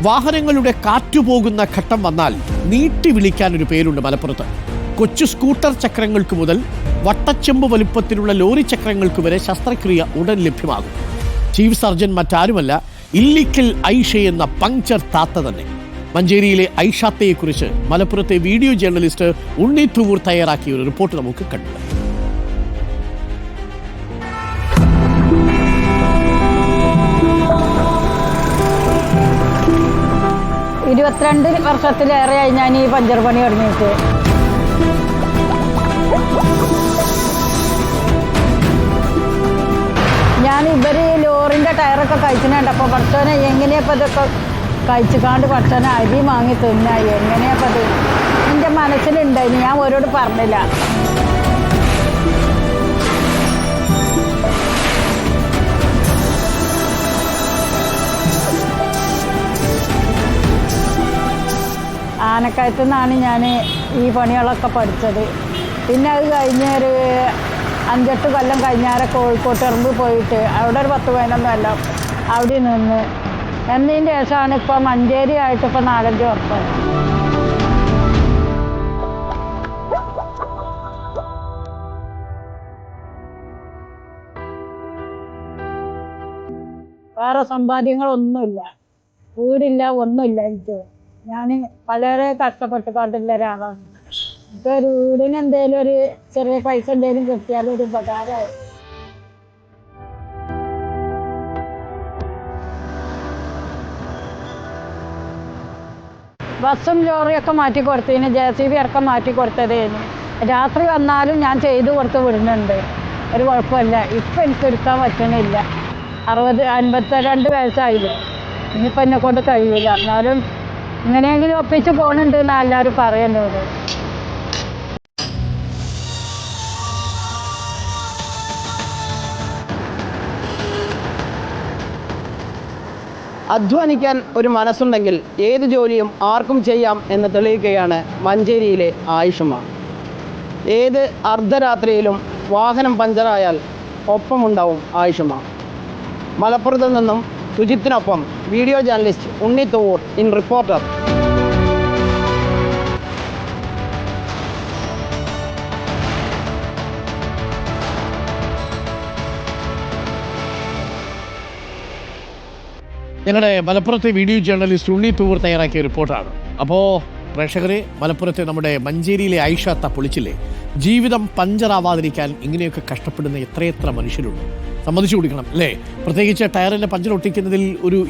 വാഹനങ്ങളുടെ കാറ്റുപോകുന്ന ഘട്ടം വന്നാൽ നീട്ടി വിളിക്കാൻ ഒരു പേരുണ്ട് മലപ്പുറത്ത്. കൊച്ചു സ്കൂട്ടർ ചക്രങ്ങൾക്ക് മുതൽ വട്ടച്ചെമ്പ് വലുപ്പത്തിലുള്ള ലോറി ചക്രങ്ങൾക്ക് വരെ ശസ്ത്രക്രിയ ഉടൻ ലഭ്യമാകും. ചീഫ് സർജൻ മറ്റാരുമല്ല, ഇല്ലിക്കൽ ഐഷ എന്ന പങ്ക്ചർ താത്ത തന്നെ. മഞ്ചേരിയിലെ ഐഷാത്തയെക്കുറിച്ച് മലപ്പുറത്തെ വീഡിയോ ജേർണലിസ്റ്റ് ഉണ്ണി തൂവൂർ തയ്യാറാക്കിയ ഒരു റിപ്പോർട്ട് നമുക്ക് കണ്ടു. 22 വർഷത്തിലേറെയായി ഞാൻ ഈ പഞ്ചർ പണി തുടങ്ങിയിട്ട്. ഞാൻ ഇവര് ലോറിൻ്റെ ടയറൊക്കെ കഴിച്ചിട്ടുണ്ടപ്പോൾ പഠിച്ചോനെ എങ്ങനെയപ്പോൾ ഇതൊക്കെ കഴിച്ചിക്കാണ്ട് പഠിച്ചോനെ അരി വാങ്ങി തിന്നാ എങ്ങനെയപ്പോൾ അത് എൻ്റെ മനസ്സിലുണ്ടായിരുന്നു. ഞാൻ ഓരോട് പറഞ്ഞില്ല. ആനക്കയത്തു നിന്നാണ് ഞാൻ ഈ പണികളൊക്കെ പഠിച്ചത്. പിന്നെ അത് കഴിഞ്ഞ് ഒരു 5-8 കൊല്ലം കഴിഞ്ഞാൽ കോഴിക്കോട്ട് ഇറമ്പ് പോയിട്ട് അവിടെ ഒരു 10-15 കൊല്ലം അവിടെ നിന്ന് എന്നതിൻ്റെ ശേഷമാണ് ഇപ്പോൾ മഞ്ചേരി ആയിട്ട് ഇപ്പോൾ 4-5 വർഷം. വേറെ സമ്പാദ്യങ്ങളൊന്നുമില്ല, വീടില്ല, ഒന്നുമില്ല. എനിക്ക് ഞാൻ വളരെ കഷ്ടപ്പെട്ട് കണ്ടില്ല ഒരാളാണ്. ഇപ്പോൾ ഒരു വീടിന് എന്തെങ്കിലും ഒരു ചെറിയ പൈസ എന്തെങ്കിലും കിട്ടിയാലും ഒരു ഉപകാരമായി. ബസ്സും ലോറിയൊക്കെ മാറ്റി കൊടുത്തതിന് JCB ഇറക്കം മാറ്റി കൊടുത്തതേന് രാത്രി വന്നാലും ഞാൻ ചെയ്തു കൊടുത്ത് വിടുന്നുണ്ട്, ഒരു കുഴപ്പമില്ല. ഇപ്പം എനിക്ക് എടുക്കാൻ പറ്റണില്ല. 52 വയസ്സായില്ല. ഇനിയിപ്പോൾ എന്നെ കൊണ്ട് കഴിയില്ല. എന്നാലും ഇങ്ങനെയെങ്കിലും ഒപ്പിച്ച് പോകുന്നുണ്ട് എന്നാണ് എല്ലാവരും പറയുന്നത്. അധ്വാനിക്കാൻ ഒരു മനസ്സുണ്ടെങ്കിൽ ഏത് ജോലിയും ആർക്കും ചെയ്യാം എന്ന് തെളിയിക്കുകയാണ് മഞ്ചേരിയിലെ ആയിഷമ്മ. ഏത് അർദ്ധരാത്രിയിലും വാഹനം പഞ്ചറായാൽ ഒപ്പമുണ്ടാവും ആയിഷമ്മ. മലപ്പുറത്ത് നിന്നും സുജിത്തിനൊപ്പം video journalist Unni Thuvoor in reporter. ഞങ്ങളുടെ മലപ്പുറത്തെ വീഡിയോ ജേർണലിസ്റ്റ് ഉണ്ണി തൂവൂർ തയ്യാറാക്കിയ റിപ്പോർട്ടാണ്. അപ്പോൾ പ്രേക്ഷകരെ, മലപ്പുറത്തെ നമ്മുടെ മഞ്ചേരിയിലെ ഐഷാത്ത പൊളിച്ചില്ലേ? ജീവിതം പഞ്ചറാവാതിരിക്കാൻ ഇങ്ങനെയൊക്കെ കഷ്ടപ്പെടുന്ന എത്രയെത്ര മനുഷ്യരുണ്ട്, സമ്മതിച്ചു കൊടുക്കണം അല്ലേ? പ്രത്യേകിച്ച് ടയറിൻ്റെ പഞ്ചർ ഒട്ടിക്കുന്നതിൽ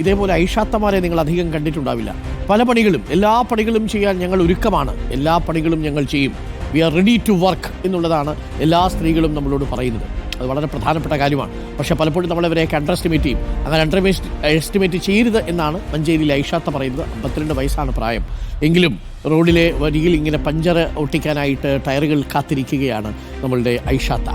ഇതേപോലെ ഐഷാത്തമാരെ നിങ്ങൾ അധികം കണ്ടിട്ടുണ്ടാവില്ല. പല പണികളും, എല്ലാ പണികളും ചെയ്യാൻ ഞങ്ങൾ ഒരുക്കമാണ്, എല്ലാ പണികളും ഞങ്ങൾ ചെയ്യും, we are ready to work എന്നുള്ളതാണ് എല്ലാ സ്ത്രീകളും നമ്മളോട് പറയുന്നത്. അത് വളരെ പ്രധാനപ്പെട്ട കാര്യമാണ്. പക്ഷേ പലപ്പോഴും നമ്മളവരെയൊക്കെ അണ്ടർ എസ്റ്റിമേറ്റ് ചെയ്യും. അങ്ങനെ അണ്ടർ എസ്റ്റിമേറ്റ് ചെയ്യരുത് എന്നാണ് മഞ്ചേരിയിലെ ഐഷാത്ത പറയുന്നത്. 52 വയസ്സാണ് പ്രായം. എങ്കിലും റോഡിലെ വരിയിൽ ഇങ്ങനെ പഞ്ചർ ഒട്ടിക്കാനായിട്ട് ടയറുകൾ കാത്തിരിക്കുകയാണ് നമ്മളുടെ ഐഷാത്ത.